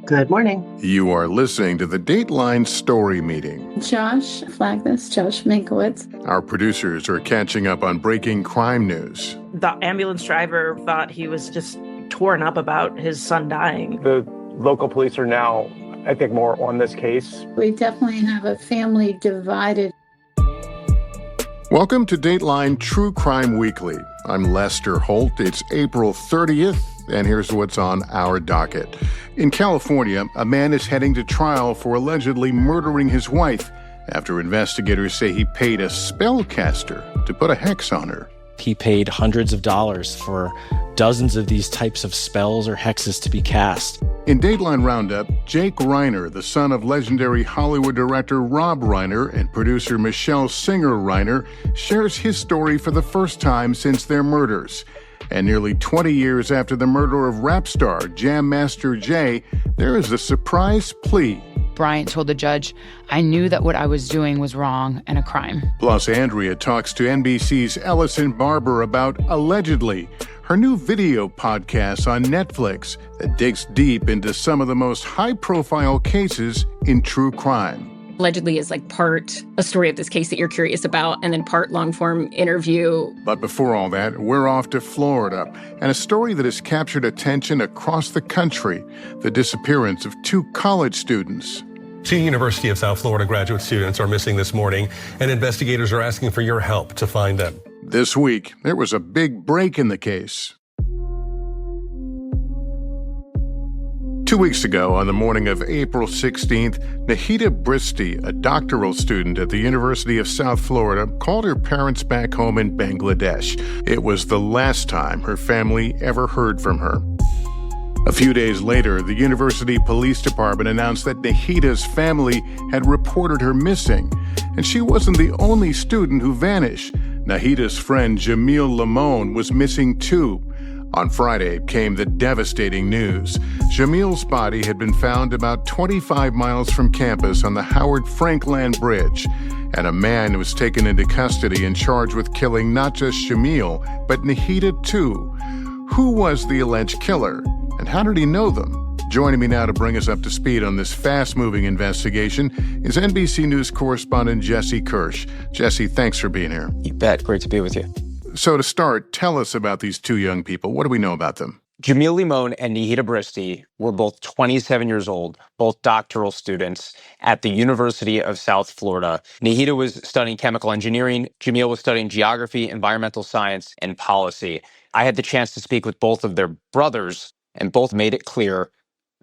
Good morning. You are listening to the Dateline Story Meeting. Josh Minkowitz. Our producers are catching up on breaking crime news. The ambulance driver thought he was just torn up about his son dying. The local police are now, I think, more on this case. We definitely have a family divided. Welcome to Dateline True Crime Weekly. I'm Lester Holt. It's April 30th, and here's what's on our docket. In California, a man is heading to trial for allegedly murdering his wife after investigators say he paid a spellcaster to put a hex on her. He paid hundreds of dollars for dozens of these types of spells or hexes to be cast. In Dateline Roundup, Jake Reiner, the son of legendary Hollywood director Rob Reiner and producer Michelle Singer Reiner, shares his story for the first time since their murders. And nearly 20 years after the murder of rap star Jam Master Jay, there is a surprise plea. Bryant told the judge, "I knew that what I was doing was wrong and a crime." Plus, Andrea talks to NBC's Allison Barber about Allegedly, her new video podcast on Netflix that digs deep into some of the most high-profile cases in true crime. Allegedly is like part a story of this case that you're curious about and then part long-form interview. But before all that, we're off to Florida and a story that has captured attention across the country, the disappearance of two college students. Two University of South Florida graduate students are missing this morning, and investigators are asking for your help to find them. This week, there was a big break in the case. 2 weeks ago, on the morning of April 16th, Nahida Bristi, a doctoral student at the University of South Florida, called her parents back home in Bangladesh. It was the last time her family ever heard from her. A few days later, the University Police Department announced that Nahida's family had reported her missing, and she wasn't the only student who vanished. Nahida's friend Jamil Limon was missing too. On Friday came the devastating news. Jamil's body had been found about 25 miles from campus on the Howard Frankland Bridge, and a man was taken into custody and charged with killing not just Jamil, but Nahida too. Who was the alleged killer, and how did he know them? Joining me now to bring us up to speed on this fast-moving investigation is NBC News correspondent Jesse Kirsch. Jesse, thanks for being here. You bet. Great to be with you. So to start, tell us about these two young people. What do we know about them? Jamil Limon and Nahida Bristi were both 27 years old, both doctoral students at the University of South Florida. Nahida was studying chemical engineering. Jamil was studying geography, environmental science, and policy. I had the chance to speak with both of their brothers, and both made it clear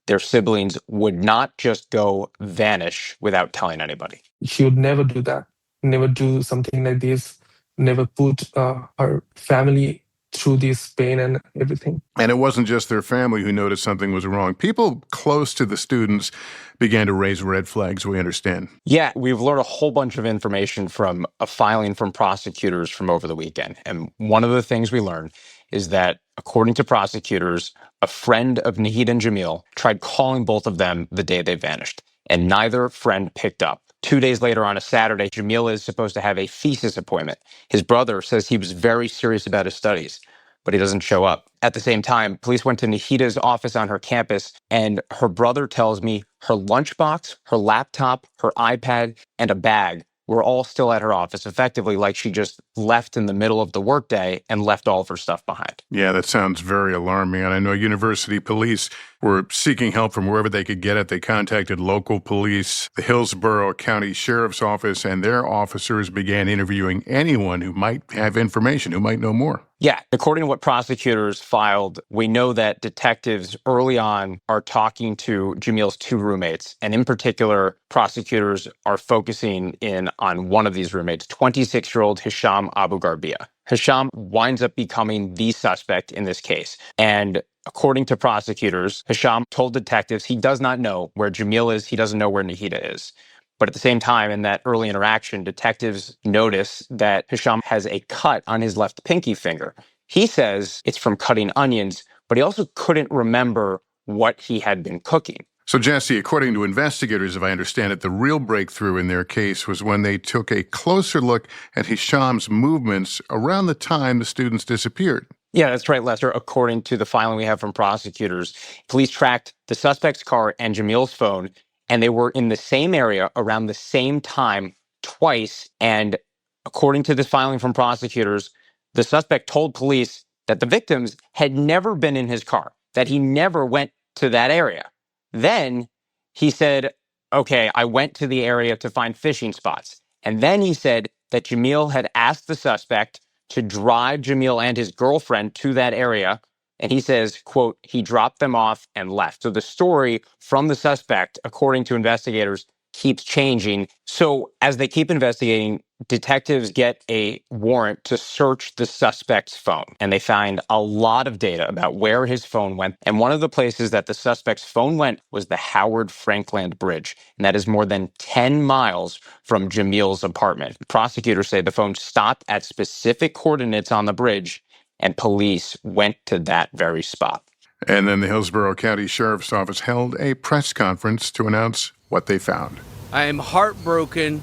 their siblings would not just go vanish without telling anybody. She would never do that, never do something like this, never put her family through this pain and everything. And it wasn't just their family who noticed something was wrong. People close to the students began to raise red flags, we understand. Yeah, we've learned a whole bunch of information from a filing from prosecutors from over the weekend. And one of the things we learned is that, according to prosecutors, a friend of Nahida and Jamil tried calling both of them the day they vanished, and neither friend picked up. 2 days later, on a Saturday, Jamil is supposed to have a thesis appointment. His brother says he was very serious about his studies, but he doesn't show up. At the same time, police went to Nahida's office on her campus, and her brother tells me her lunchbox, her laptop, her iPad, and a bag were all still at her office, effectively like she just left in the middle of the workday and left all of her stuff behind. Yeah, that sounds very alarming. And I know university police were seeking help from wherever they could get it. They contacted local police, the Hillsborough County Sheriff's Office, and their officers began interviewing anyone who might have information, who might know more. Yeah, according to what prosecutors filed, we know that detectives early on are talking to Jamil's two roommates. And in particular, prosecutors are focusing in on one of these roommates, 26-year-old Hisham Abu Garbia. Hisham winds up becoming the suspect in this case. And according to prosecutors, Hisham told detectives he does not know where Jamil is. He doesn't know where Nahida is. But at the same time, in that early interaction, detectives notice that Hisham has a cut on his left pinky finger. He says it's from cutting onions, but he also couldn't remember what he had been cooking. So, Jesse, according to investigators, if I understand it, the real breakthrough in their case was when they took a closer look at Hisham's movements around the time the students disappeared. Yeah, that's right, Lester. According to the filing we have from prosecutors, police tracked the suspect's car and Jamil's phone, and they were in the same area around the same time twice. And according to this filing from prosecutors, the suspect told police that the victims had never been in his car, that he never went to that area. Then he said, okay, I went to the area to find fishing spots. And then he said that Jamil had asked the suspect to drive Jamil and his girlfriend to that area. And he says, quote, he dropped them off and left. So the story from the suspect, according to investigators, keeps changing. So as they keep investigating, detectives get a warrant to search the suspect's phone. And they find a lot of data about where his phone went. And one of the places that the suspect's phone went was the Howard Frankland Bridge. And that is more than 10 miles from Jamil's apartment. Prosecutors say the phone stopped at specific coordinates on the bridge, and police went to that very spot. And then the Hillsborough County Sheriff's Office held a press conference to announce what they found. I am heartbroken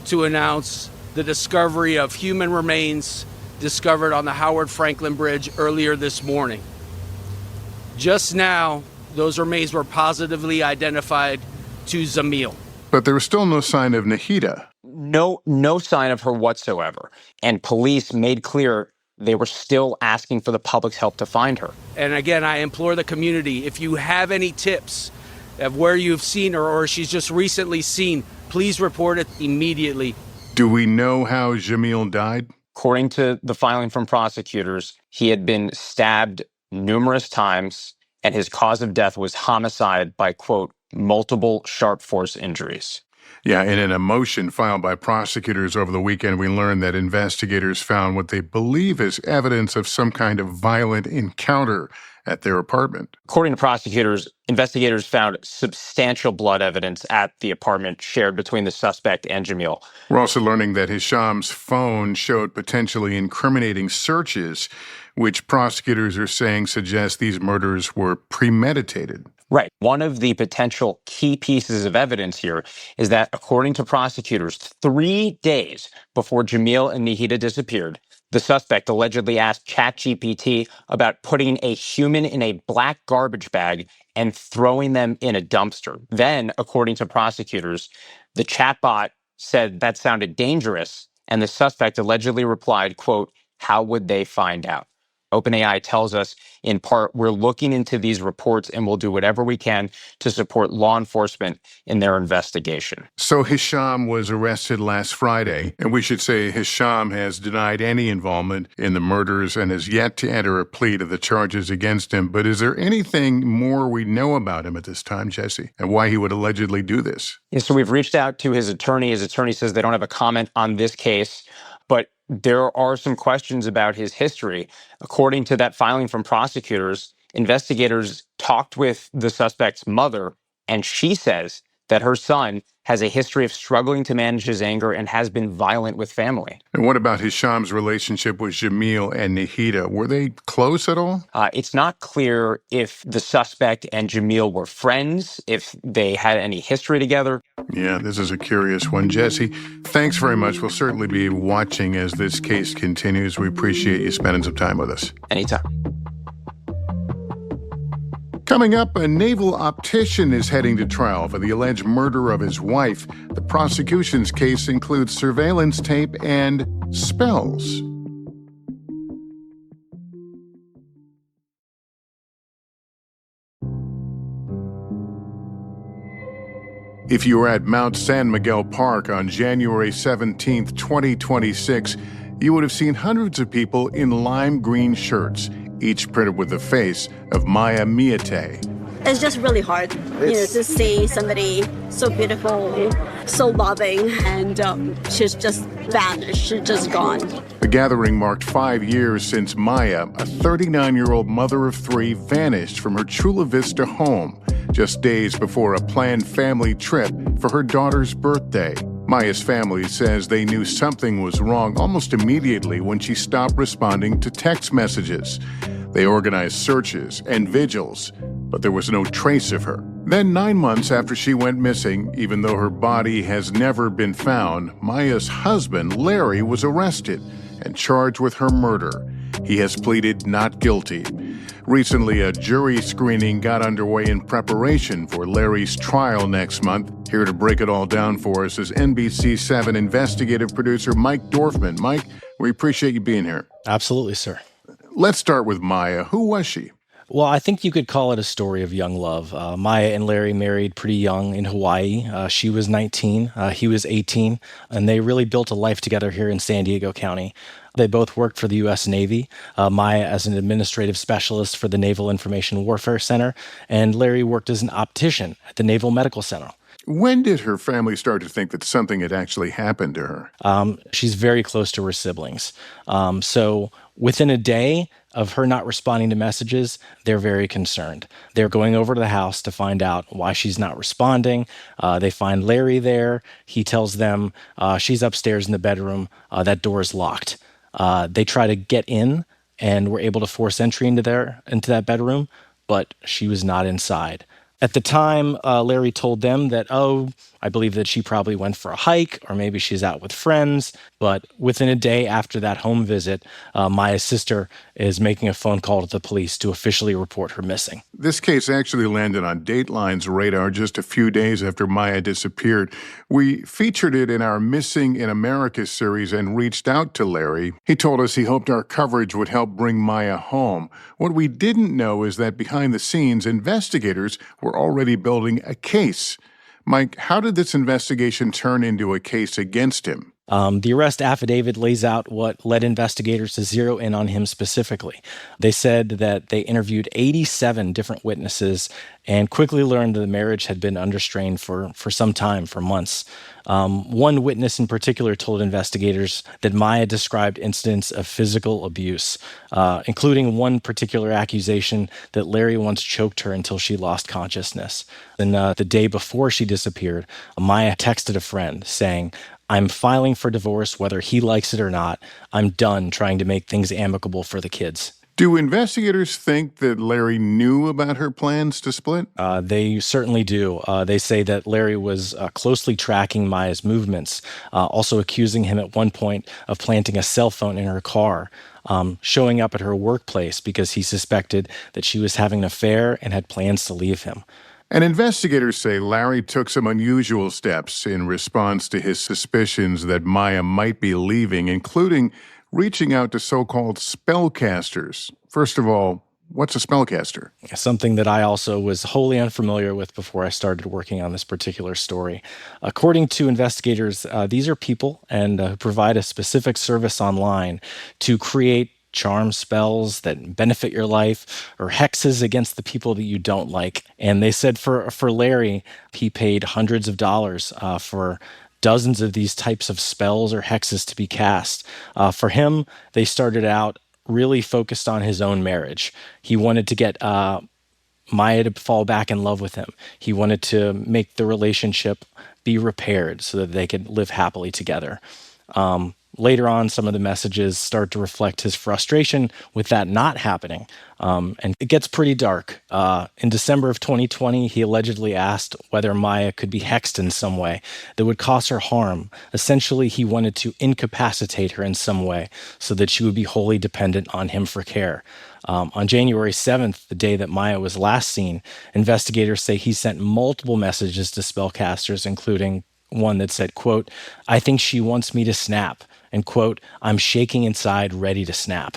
to announce the discovery of human remains discovered on the Howard Frankland Bridge earlier this morning. Just now, those remains were positively identified to Jamil. But there was still no sign of Nahida. No sign of her whatsoever. And police made clear they were still asking for the public's help to find her. And again, I implore the community, if you have any tips of where you've seen her or she's just recently seen, please report it immediately. Do we know how Jamil died? According to the filing from prosecutors, he had been stabbed numerous times, and his cause of death was homicide by, quote, multiple sharp force injuries. Yeah, in an motion filed by prosecutors over the weekend, we learned that investigators found what they believe is evidence of some kind of violent encounter at their apartment. According to prosecutors, investigators found substantial blood evidence at the apartment shared between the suspect and Jamil. We're also learning that Hisham's phone showed potentially incriminating searches, which prosecutors are saying suggest these murders were premeditated. Right. One of the potential key pieces of evidence here is that, according to prosecutors, 3 days before Jamil and Nahida disappeared, the suspect allegedly asked ChatGPT about putting a human in a black garbage bag and throwing them in a dumpster. Then, according to prosecutors, the chatbot said that sounded dangerous, and the suspect allegedly replied, quote, how would they find out? OpenAI tells us, in part, we're looking into these reports and we'll do whatever we can to support law enforcement in their investigation. So Hisham was arrested last Friday, and we should say Hisham has denied any involvement in the murders and has yet to enter a plea to the charges against him. But is there anything more we know about him at this time, Jesse, and why he would allegedly do this? Yeah, so we've reached out to his attorney. His attorney says they don't have a comment on this case, but there are some questions about his history. According to that filing from prosecutors, investigators talked with the suspect's mother, and she says that her son has a history of struggling to manage his anger and has been violent with family. And what about Hisham's relationship with Jamil and Nahida? Were they close at all? It's not clear if the suspect and Jamil were friends, if they had any history together. Yeah, this is a curious one. Jesse, thanks very much. We'll certainly be watching as this case continues. We appreciate you spending some time with us. Anytime. Coming up, a naval optician is heading to trial for the alleged murder of his wife. The prosecution's case includes surveillance tape and spells. If you were at Mount San Miguel Park on January 17, 2026, you would have seen hundreds of people in lime green shirts, each printed with the face of Maya Millete. It's just really hard, to see somebody so beautiful, so loving, and she's just vanished, she's just gone. The gathering marked 5 years since Maya, a 39-year-old mother of 3, vanished from her Chula Vista home just days before a planned family trip for her daughter's birthday. Maya's family says they knew something was wrong almost immediately when she stopped responding to text messages. They organized searches and vigils, but there was no trace of her. Then 9 months after she went missing, even though her body has never been found, Maya's husband, Larry, was arrested and charged with her murder. He has pleaded not guilty. Recently, a jury screening got underway in preparation for Larry's trial next month. Here to break it all down for us is NBC7 investigative producer Mike Dorfman. Mike, we appreciate you being here. Absolutely, sir. Let's start with Maya. Who was she? Well, I think you could call it a story of young love. Maya and Larry married pretty young in Hawaii. She was 19, he was 18, and they really built a life together here in San Diego County. They both worked for the U.S. Navy, Maya as an administrative specialist for the Naval Information Warfare Center, and Larry worked as an optician at the Naval Medical Center. When did her family start to think that something had actually happened to her? She's very close to her siblings. So within a day of her not responding to messages, they're very concerned. They're going over to the house to find out why she's not responding. They find Larry there. He tells them she's upstairs in the bedroom. That door is locked. They try to get in and were able to force entry into that bedroom, but she was not inside. At the time, Larry told them that, I believe that she probably went for a hike or maybe she's out with friends. But within a day after that home visit, Maya's sister is making a phone call to the police to officially report her missing. This case actually landed on Dateline's radar just a few days after Maya disappeared. We featured it in our Missing in America series and reached out to Larry. He told us he hoped our coverage would help bring Maya home. What we didn't know is that behind the scenes, investigators were already building a case. Mike, how did this investigation turn into a case against him? The arrest affidavit lays out what led investigators to zero in on him specifically. They said that they interviewed 87 different witnesses and quickly learned that the marriage had been under strain for some time, for months. One witness in particular told investigators that Maya described incidents of physical abuse, including one particular accusation that Larry once choked her until she lost consciousness. And the day before she disappeared, Maya texted a friend saying, "I'm filing for divorce whether he likes it or not. I'm done trying to make things amicable for the kids." Do investigators think that Larry knew about her plans to split? They certainly do. They say that Larry was closely tracking Maya's movements, also accusing him at one point of planting a cell phone in her car, showing up at her workplace because he suspected that she was having an affair and had plans to leave him. And investigators say Larry took some unusual steps in response to his suspicions that Maya might be leaving, including reaching out to so-called spellcasters. First of all, what's a spellcaster? Something that I also was wholly unfamiliar with before I started working on this particular story. According to investigators, these are people who provide a specific service online to create charm spells that benefit your life or hexes against the people that you don't like. And they said for Larry, he paid hundreds of dollars for dozens of these types of spells or hexes to be cast. For him, they started out really focused on his own marriage. He wanted to get Maya to fall back in love with him. He wanted to make the relationship be repaired so that they could live happily together. Later on, some of the messages start to reflect his frustration with that not happening. And it gets pretty dark. In December of 2020, he allegedly asked whether Maya could be hexed in some way that would cause her harm. Essentially, he wanted to incapacitate her in some way so that she would be wholly dependent on him for care. On January 7th, the day that Maya was last seen, investigators say he sent multiple messages to spellcasters, including one that said, quote, "I think she wants me to snap," and quote, "I'm shaking inside, ready to snap."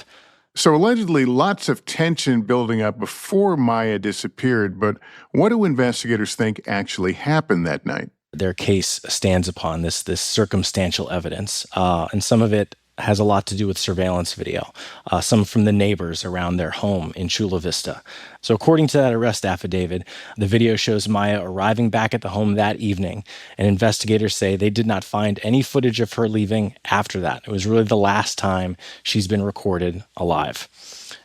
So allegedly lots of tension building up before Maya disappeared, but what do investigators think actually happened that night? Their case stands upon this circumstantial evidence, and some of it has a lot to do with surveillance video, some from the neighbors around their home in Chula Vista. So according to that arrest affidavit, the video shows Maya arriving back at the home that evening, and investigators say they did not find any footage of her leaving after that. It was really the last time she's been recorded alive.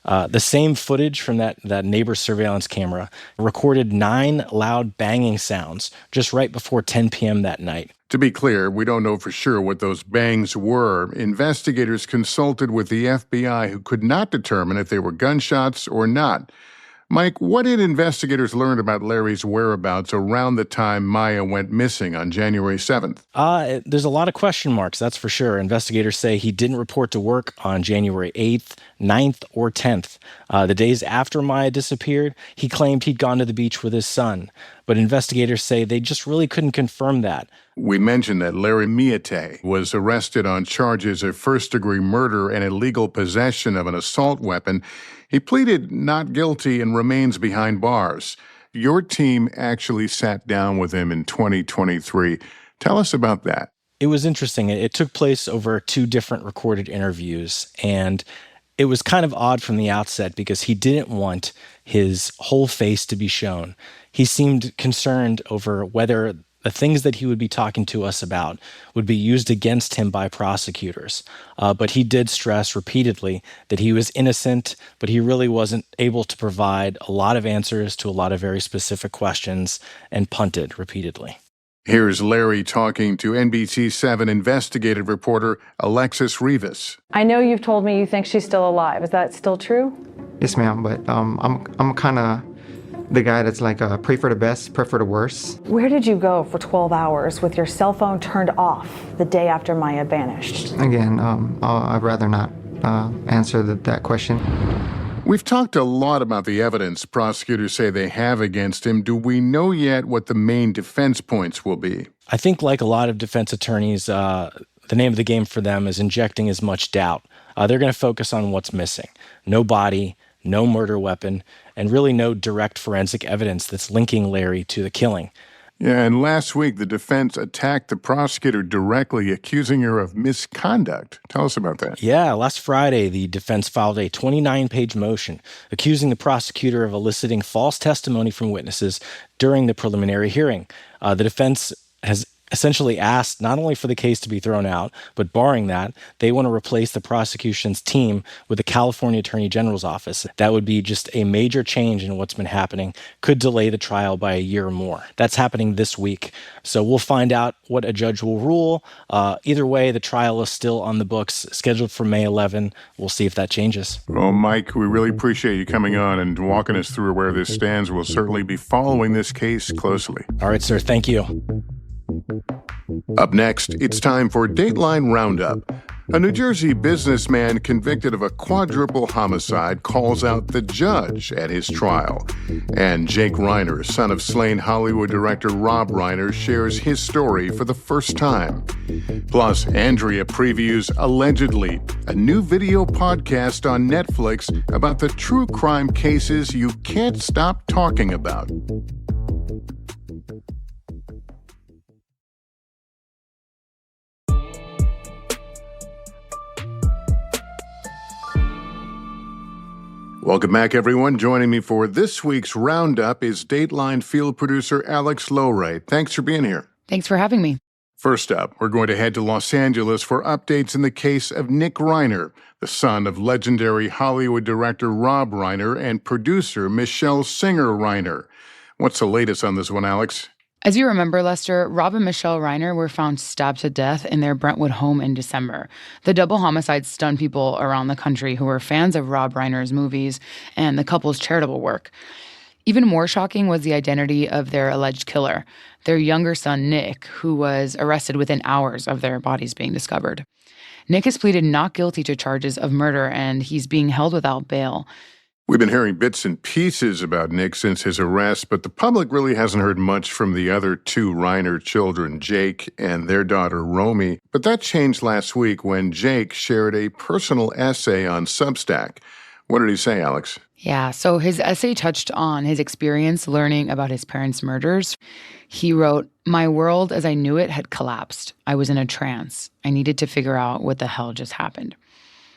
The same footage from that neighbor's surveillance camera recorded 9 loud banging sounds just right before 10 p.m. that night. To be clear, we don't know for sure what those bangs were. Investigators consulted with the FBI, who could not determine if they were gunshots or not. Mike, what did investigators learn about Larry's whereabouts around the time Maya went missing on January 7th? There's a lot of question marks, that's for sure. Investigators say he didn't report to work on January 8th, 9th, or 10th. The days after Maya disappeared, he claimed he'd gone to the beach with his son. But investigators say they just really couldn't confirm that. We mentioned that Larry Millete was arrested on charges of first-degree murder and illegal possession of an assault weapon. He pleaded not guilty and remains behind bars. Your team actually sat down with him in 2023. Tell us about that. It was interesting. It took place over 2 different recorded interviews, and it was kind of odd from the outset because he didn't want his whole face to be shown. He seemed concerned over whether the things that he would be talking to us about would be used against him by prosecutors. But he did stress repeatedly that he was innocent, but he really wasn't able to provide a lot of answers to a lot of very specific questions and punted repeatedly. Here's Larry talking to NBC7 investigative reporter Alexis Rivas. I know you've told me you think she's still alive. Is that still true? Yes, ma'am, but I'm kind of the guy that's like, pray for the best, pray for the worst. Where did you go for 12 hours with your cell phone turned off the day after Maya vanished? Again, I'd rather not answer that question. We've talked a lot about the evidence prosecutors say they have against him. Do we know yet what the main defense points will be? I think like a lot of defense attorneys, the name of the game for them is injecting as much doubt. They're going to focus on what's missing. No body, no murder weapon, and really no direct forensic evidence that's linking Larry to the killing. Yeah, and last week the defense attacked the prosecutor directly, accusing her of misconduct. Tell us about that. Yeah, last Friday the defense filed a 29-page motion accusing the prosecutor of eliciting false testimony from witnesses during the preliminary hearing. The defense has essentially asked not only for the case to be thrown out, but barring that, they want to replace the prosecution's team with the California Attorney General's office. That would be just a major change in what's been happening, could delay the trial by a year or more. That's happening this week. So we'll find out what a judge will rule. Either way, the trial is still on the books, scheduled for May 11. We'll see if that changes. Well, Mike, we really appreciate you coming on and walking us through where this stands. We'll certainly be following this case closely. All right, sir. Thank you. Up next, it's time for Dateline Roundup. A New Jersey businessman convicted of a quadruple homicide calls out the judge at his trial. And Jake Reiner, son of slain Hollywood director Rob Reiner, shares his story for the first time. Plus, Andrea previews Allegedly, a new video podcast on Netflix about the true crime cases you can't stop talking about. Welcome back, everyone. Joining me for this week's Roundup is Dateline field producer Alex Lowright. Thanks for being here. Thanks for having me. First up, we're going to head to Los Angeles for updates in the case of Nick Reiner, the son of legendary Hollywood director Rob Reiner and producer Michelle Singer Reiner. What's the latest on this one, Alex? As you remember, Lester, Rob and Michelle Reiner were found stabbed to death in their Brentwood home in December. The double homicide stunned people around the country who were fans of Rob Reiner's movies and the couple's charitable work. Even more shocking was the identity of their alleged killer, their younger son, Nick, who was arrested within hours of their bodies being discovered. Nick has pleaded not guilty to charges of murder, and he's being held without bail. We've been hearing bits and pieces about Nick since his arrest, but the public really hasn't heard much from the other 2 Reiner children, Jake and their daughter, Romy. But that changed last week when Jake shared a personal essay on Substack. What did he say, Alex? Yeah, so his essay touched on his experience learning about his parents' murders. He wrote, "My world as I knew it had collapsed. I was in a trance. I needed to figure out what the hell just happened."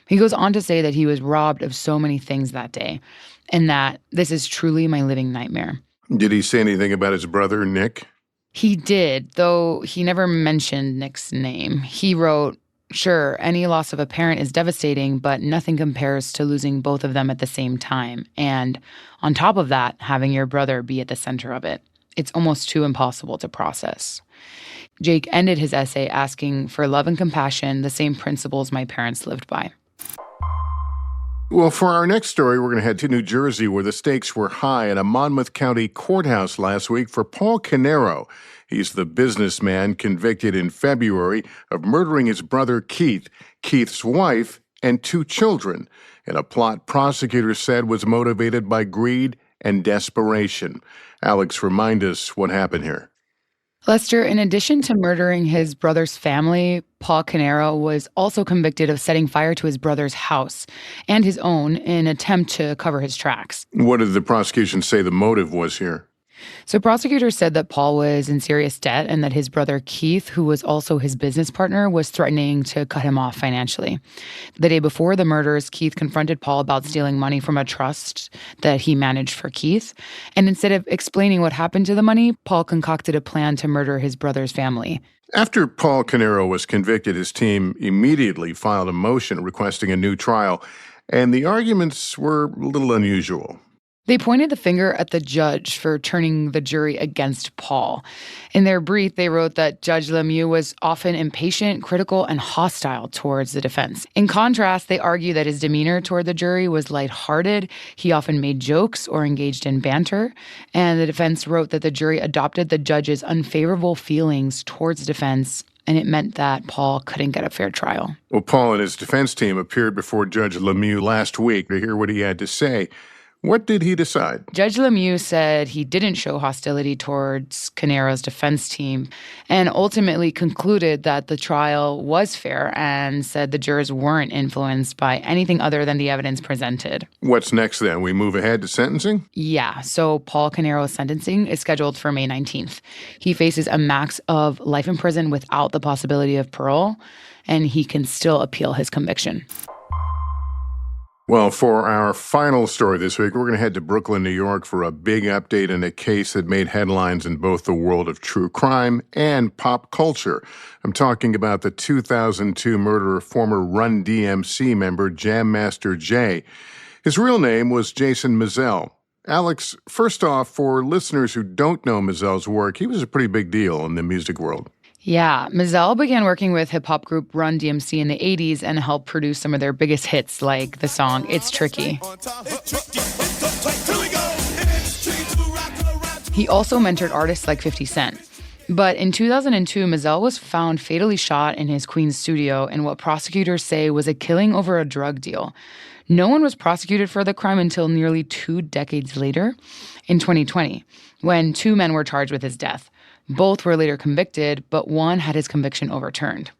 He goes on to say that he was robbed of so many things that day, and that this is truly my living nightmare. Did he say anything about his brother, Nick? He did, though he never mentioned Nick's name. He wrote, "Sure, any loss of a parent is devastating, but nothing compares to losing both of them at the same time. And on top of that, having your brother be at the center of it. It's almost too impossible to process." Jake ended his essay asking for love and compassion, the same principles my parents lived by. Well, for our next story, we're going to head to New Jersey, where the stakes were high at a Monmouth County courthouse last week for Paul Caneiro. He's the businessman convicted in February of murdering his brother Keith, Keith's wife, and 2 children, in a plot prosecutors said was motivated by greed and desperation. Alex, remind us what happened here. Lester, in addition to murdering his brother's family, Paul Caneiro was also convicted of setting fire to his brother's house and his own in an attempt to cover his tracks. What did the prosecution say the motive was here? So prosecutors said that Paul was in serious debt and that his brother Keith, who was also his business partner, was threatening to cut him off financially. The day before the murders, Keith confronted Paul about stealing money from a trust that he managed for Keith. And instead of explaining what happened to the money, Paul concocted a plan to murder his brother's family. After Paul Caneiro was convicted, his team immediately filed a motion requesting a new trial, and the arguments were a little unusual. They pointed the finger at the judge for turning the jury against Paul. In their brief, they wrote that Judge Lemieux was often impatient, critical, and hostile towards the defense. In contrast, they argue that his demeanor toward the jury was lighthearted. He often made jokes or engaged in banter. And the defense wrote that the jury adopted the judge's unfavorable feelings towards the defense, and it meant that Paul couldn't get a fair trial. Well, Paul and his defense team appeared before Judge Lemieux last week to hear what he had to say. What did he decide? Judge Lemieux said he didn't show hostility towards Caneiro's defense team and ultimately concluded that the trial was fair and said the jurors weren't influenced by anything other than the evidence presented. What's next then? We move ahead to sentencing? Yeah, so Paul Caneiro's sentencing is scheduled for May 19th. He faces a max of life in prison without the possibility of parole, and he can still appeal his conviction. Well, for our final story this week, we're going to head to Brooklyn, New York for a big update in a case that made headlines in both the world of true crime and pop culture. I'm talking about the 2002 murder of former Run DMC member Jam Master Jay. His real name was Jason Mizell. Alex, first off, for listeners who don't know Mizell's work, he was a pretty big deal in the music world. Yeah, Mizell began working with hip-hop group Run DMC in the 80s and helped produce some of their biggest hits, like the song It's Tricky. He also mentored artists like 50 Cent. But in 2002, Mizell was found fatally shot in his Queens studio in what prosecutors say was a killing over a drug deal. No one was prosecuted for the crime until nearly 2 decades later, in 2020, when 2 men were charged with his death. Both were later convicted, but one had his conviction overturned.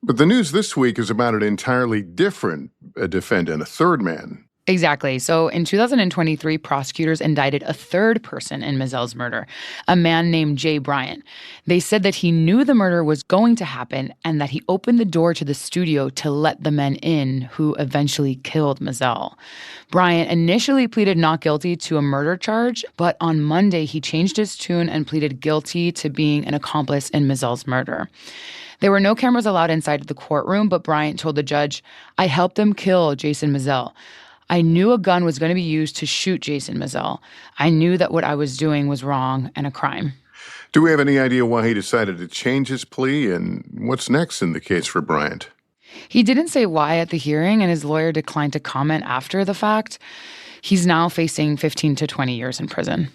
But the news this week is about an entirely different defendant, a third man. Exactly. So in 2023, prosecutors indicted a third person in Mizell's murder, a man named Jay Bryant. They said that he knew the murder was going to happen and that he opened the door to the studio to let the men in who eventually killed Mizell. Bryant initially pleaded not guilty to a murder charge, but on Monday he changed his tune and pleaded guilty to being an accomplice in Mizell's murder. There were no cameras allowed inside the courtroom, but Bryant told the judge, "I helped them kill Jason Mizell. I knew a gun was going to be used to shoot Jason Mizell. I knew that what I was doing was wrong and a crime." Do we have any idea why he decided to change his plea, and what's next in the case for Bryant? He didn't say why at the hearing, and his lawyer declined to comment after the fact. He's now facing 15 to 20 years in prison.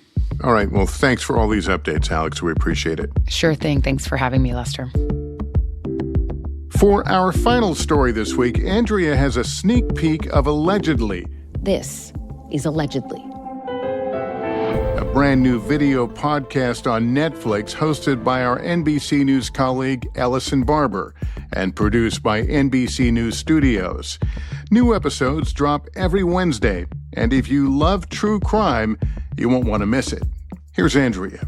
All right. Well, thanks for all these updates, Alex. We appreciate it. Sure thing. Thanks for having me, Lester. For our final story this week, Andrea has a sneak peek of Allegedly. This is Allegedly. A brand new video podcast on Netflix hosted by our NBC News colleague Allison Barber and produced by NBC News Studios. New episodes drop every Wednesday, and if you love true crime, you won't want to miss it. Here's Andrea.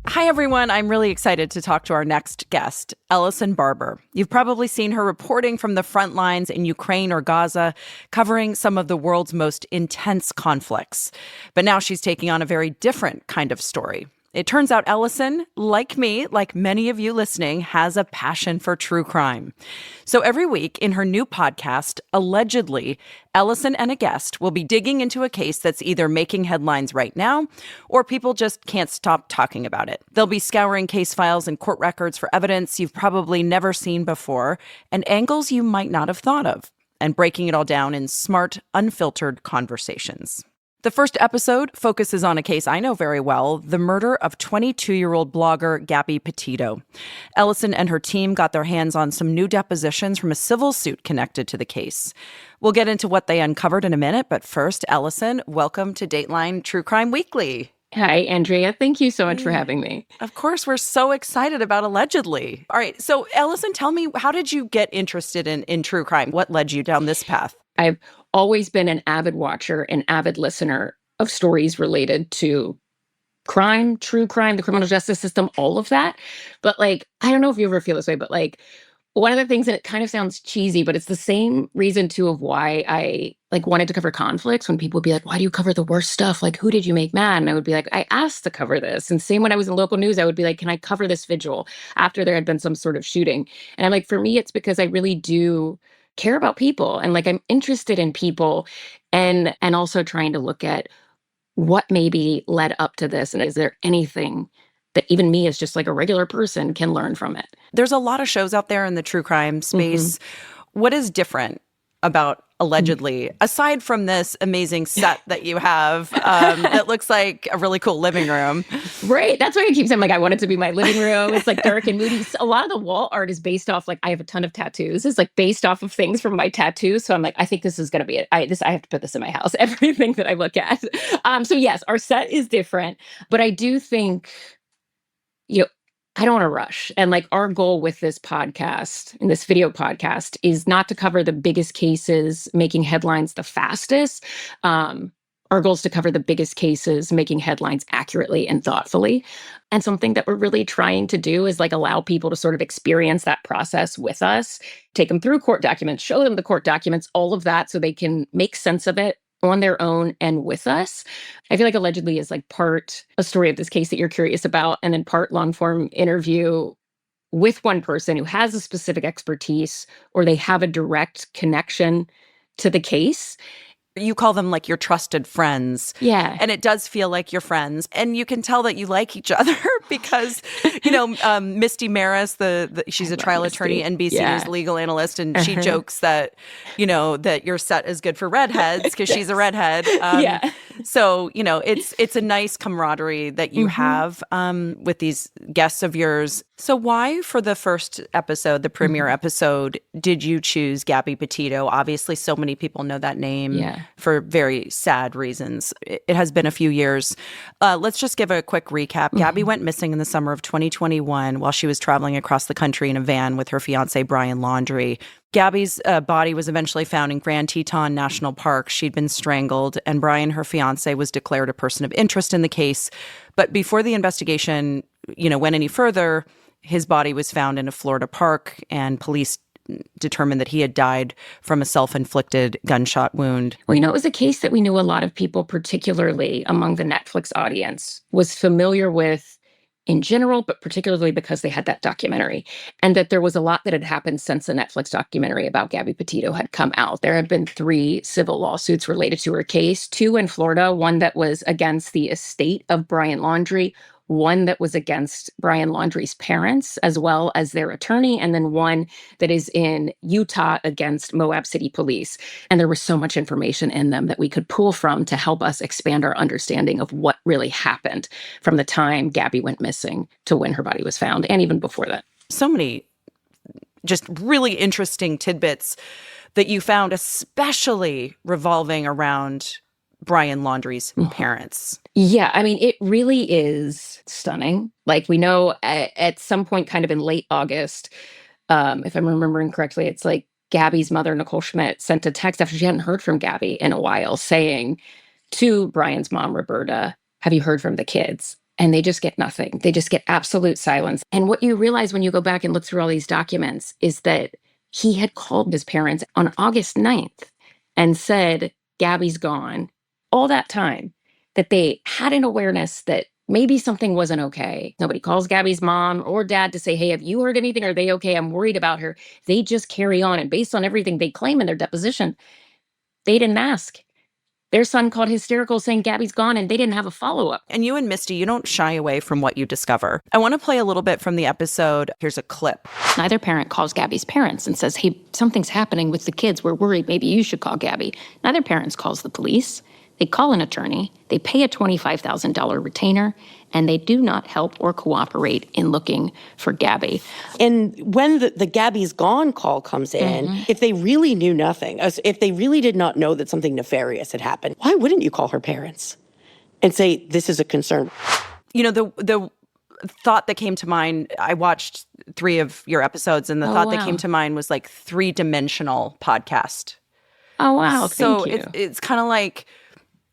Hi, everyone. I'm really excited to talk to our next guest, Allison Barber. You've probably seen her reporting from the front lines in Ukraine or Gaza, covering some of the world's most intense conflicts. But now she's taking on a very different kind of story. It turns out Allison, like me, like many of you listening, has a passion for true crime. So every week in her new podcast, Allegedly, Allison and a guest will be digging into a case that's either making headlines right now or people just can't stop talking about it. They'll be scouring case files and court records for evidence you've probably never seen before and angles you might not have thought of. and breaking it all down in smart, unfiltered conversations. The first episode focuses on a case I know very well, the murder of 22-year-old blogger Gabby Petito. Allison and her team got their hands on some new depositions from a civil suit connected to the case. We'll get into what they uncovered in a minute, but first, Allison, welcome to Dateline True Crime Weekly. Hi, Andrea. Thank you so much for having me. Of course, we're so excited about Allegedly. All right, so Allison, tell me, how did you get interested in true crime? What led you down this path? I've always been an avid watcher and avid listener of stories related to crime, true crime, the criminal justice system, all of that. But I don't know if you ever feel this way, but one of the things, and it kind of sounds cheesy, but it's the same reason too of why I wanted to cover conflicts. When people would be like, why do you cover the worst stuff? Who did you make mad? And I would be like, I asked to cover this. And same when I was in local news, I would be like, can I cover this vigil after there had been some sort of shooting? And I'm like, for me, it's because I really do care about people. And I'm interested in people and also trying to look at what maybe led up to this. And is there anything that even me as just a regular person can learn from it? There's a lot of shows out there in the true crime space. What is different about Allegedly, aside from this amazing set that you have that looks like a really cool living room? Right. That's why I keep saying, I want it to be my living room. It's dark and moody. A lot of the wall art is based off, I have a ton of tattoos. It's based off of things from my tattoos. So I'm I think this is going to be it. I have to put this in my house, everything that I look at. So yes, our set is different, but I do think, I don't want to rush. And our goal with this podcast, in this video podcast, is not to cover the biggest cases making headlines the fastest. Our goal is to cover the biggest cases making headlines accurately and thoughtfully. And something that we're really trying to do is allow people to sort of experience that process with us, take them through court documents, show them the court documents, all of that, so they can make sense of it on their own and with us. I feel Allegedly is part a story of this case that you're curious about, and then part long form interview with one person who has a specific expertise or they have a direct connection to the case. You call them your trusted friends. Yeah. And it does feel like you're friends. And you can tell that you like each other because, Misty Maris, she's a trial attorney, NBC News legal analyst, and she jokes that, that your set is good for redheads because she's a redhead. So, it's a nice camaraderie that you have with these guests of yours. So why, for the first episode, the premiere episode, did you choose Gabby Petito? Obviously, so many people know that name for very sad reasons. It has been a few years. Let's just give a quick recap. Gabby went missing in the summer of 2021 while she was traveling across the country in a van with her fiance, Brian Laundrie. Gabby's body was eventually found in Grand Teton National Park. She'd been strangled, and Brian, her fiance, was declared a person of interest in the case. But before the investigation, went any further, his body was found in a Florida park, and police determined that he had died from a self-inflicted gunshot wound. Well, it was a case that we knew a lot of people, particularly among the Netflix audience, was familiar with in general, but particularly because they had that documentary, and that there was a lot that had happened since the Netflix documentary about Gabby Petito had come out. There had been 3 civil lawsuits related to her case, 2 in Florida, one that was against the estate of Brian Laundrie, one that was against Brian Laundrie's parents, as well as their attorney, and then one that is in Utah against Moab City Police. And there was so much information in them that we could pull from to help us expand our understanding of what really happened from the time Gabby went missing to when her body was found, and even before that. So many just really interesting tidbits that you found, especially revolving around Brian Laundrie's parents. Yeah, it really is stunning. We know at some point kind of in late August, if I'm remembering correctly, it's Gabby's mother, Nicole Schmidt, sent a text after she hadn't heard from Gabby in a while saying to Brian's mom, Roberta, have you heard from the kids? And they just get nothing. They just get absolute silence. And what you realize when you go back and look through all these documents is that he had called his parents on August 9th and said, Gabby's gone. All that time, that they had an awareness that maybe something wasn't okay. Nobody calls Gabby's mom or dad to say, hey, have you heard anything? Are they okay? I'm worried about her. They just carry on. And based on everything they claim in their deposition, they didn't ask. Their son called hysterical saying Gabby's gone and they didn't have a follow-up. And you and Misty, you don't shy away from what you discover. I want to play a little bit from the episode. Here's a clip. Neither parent calls Gabby's parents and says, hey, something's happening with the kids. We're worried. Maybe you should call Gabby. Neither parent calls the police. They call an attorney. They pay a $25,000 retainer, and they do not help or cooperate in looking for Gabby. And when the Gabby's gone call comes in, if they really knew nothing, if they really did not know that something nefarious had happened, why wouldn't you call her parents and say, this is a concern? You know, the thought that came to mind, I watched 3 of your episodes, and the thought that came to mind was like 3-dimensional podcast. Oh, wow. So Thank you. it's kind of like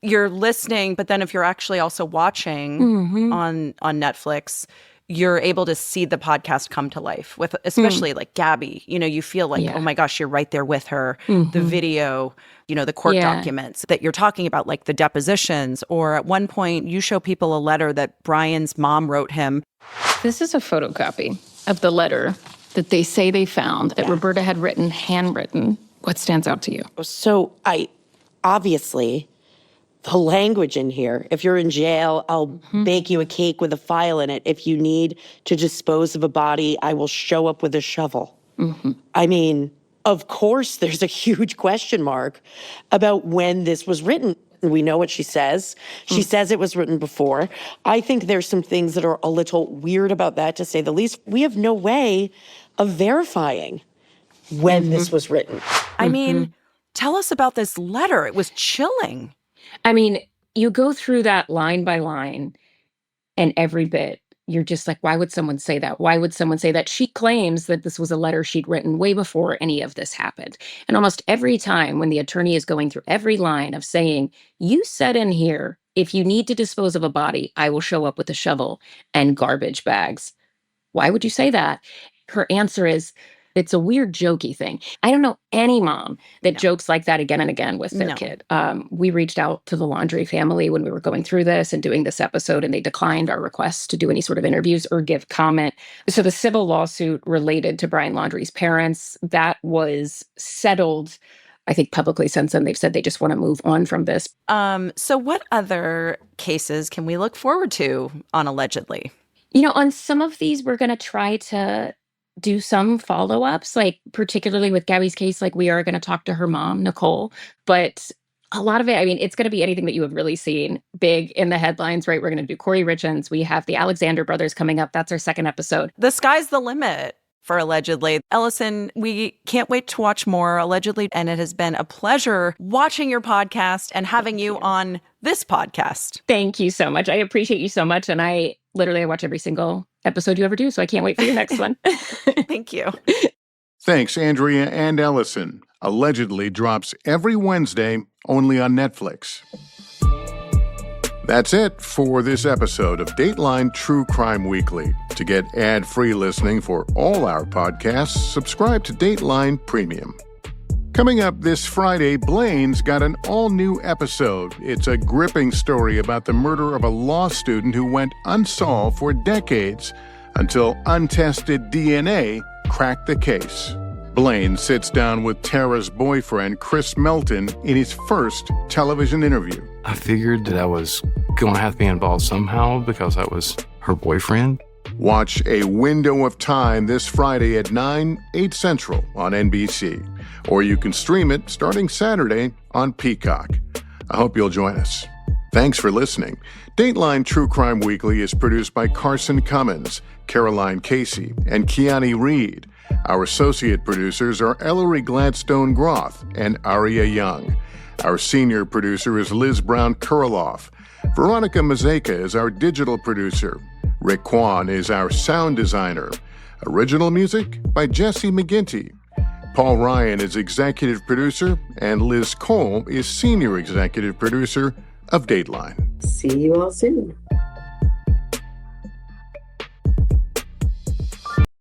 you're listening, but then if you're actually also watching on Netflix, you're able to see the podcast come to life with, especially like Gabby, you know, you feel like, oh my gosh, you're right there with her. The video, you know, the court documents that you're talking about, like the depositions, or at one point you show people a letter that Brian's mom wrote him. This is a photocopy of the letter that they say they found that Roberta had written, handwritten. What stands out to you? So obviously, the language in here, if you're in jail, I'll bake you a cake with a file in it. If you need to dispose of a body, I will show up with a shovel. I mean, of course, there's a huge question mark about when this was written. We know what she says. She says it was written before. I think there's some things that are a little weird about that, to say the least. We have no way of verifying when this was written. I mean, tell us about this letter. It was chilling. I mean, you go through that line by line, and every bit, you're just like, why would someone say that? Why would someone say that? She claims that this was a letter she'd written way before any of this happened. And almost every time when the attorney is going through every line of saying, you said in here, if you need to dispose of a body, I will show up with a shovel and garbage bags. Why would you say that? Her answer is, it's a weird jokey thing. I don't know any mom that jokes like that again and again with their kid. We reached out to the Laundrie family when we were going through this and doing this episode, and they declined our requests to do any sort of interviews or give comment. So the civil lawsuit related to Brian Laundrie's parents, that was settled, I think, publicly since then. They've said they just want to move on from this. So what other cases can we look forward to on Allegedly? You know, on some of these, we're going to try to do some follow-ups, like particularly with Gabby's case, like we are going to talk to her mom, Nicole. But a lot of it, I mean, it's going to be anything that you have really seen big in the headlines, right? We're going to do Corey Richens. We have the Alexander brothers coming up. That's our second episode. The sky's the limit for Allegedly. Allison, we can't wait to watch more Allegedly. And it has been a pleasure watching your podcast and having you on this podcast. Thank you so much. I appreciate you so much. And I watch every single episode you ever do. So I can't wait for your next one. Thank you. Thanks, Andrea and Allison. Allegedly drops every Wednesday only on Netflix. That's it for this episode of Dateline True Crime Weekly. To get ad-free listening for all our podcasts, subscribe to Dateline Premium. Coming up this Friday, Blaine's got an all-new episode. It's a gripping story about the murder of a law student who went unsolved for decades until untested DNA cracked the case. Blaine sits down with Tara's boyfriend, Chris Melton, in his first television interview. I figured that I was going to have to be involved somehow because I was her boyfriend. Watch A Window of Time this Friday at 9, 8 Central on NBC. Or you can stream it starting Saturday on Peacock. I hope you'll join us. Thanks for listening. Dateline True Crime Weekly is produced by Carson Cummins, Caroline Casey, and Kiani Reed. Our associate producers are Ellery Gladstone Groth and Aria Young. Our senior producer is Liz Brown-Kurloff. Veronica Mazeka is our digital producer. Rick Kwan is our sound designer. Original music by Jesse McGinty. Paul Ryan is executive producer, and Liz Cole is senior executive producer of Dateline. See you all soon.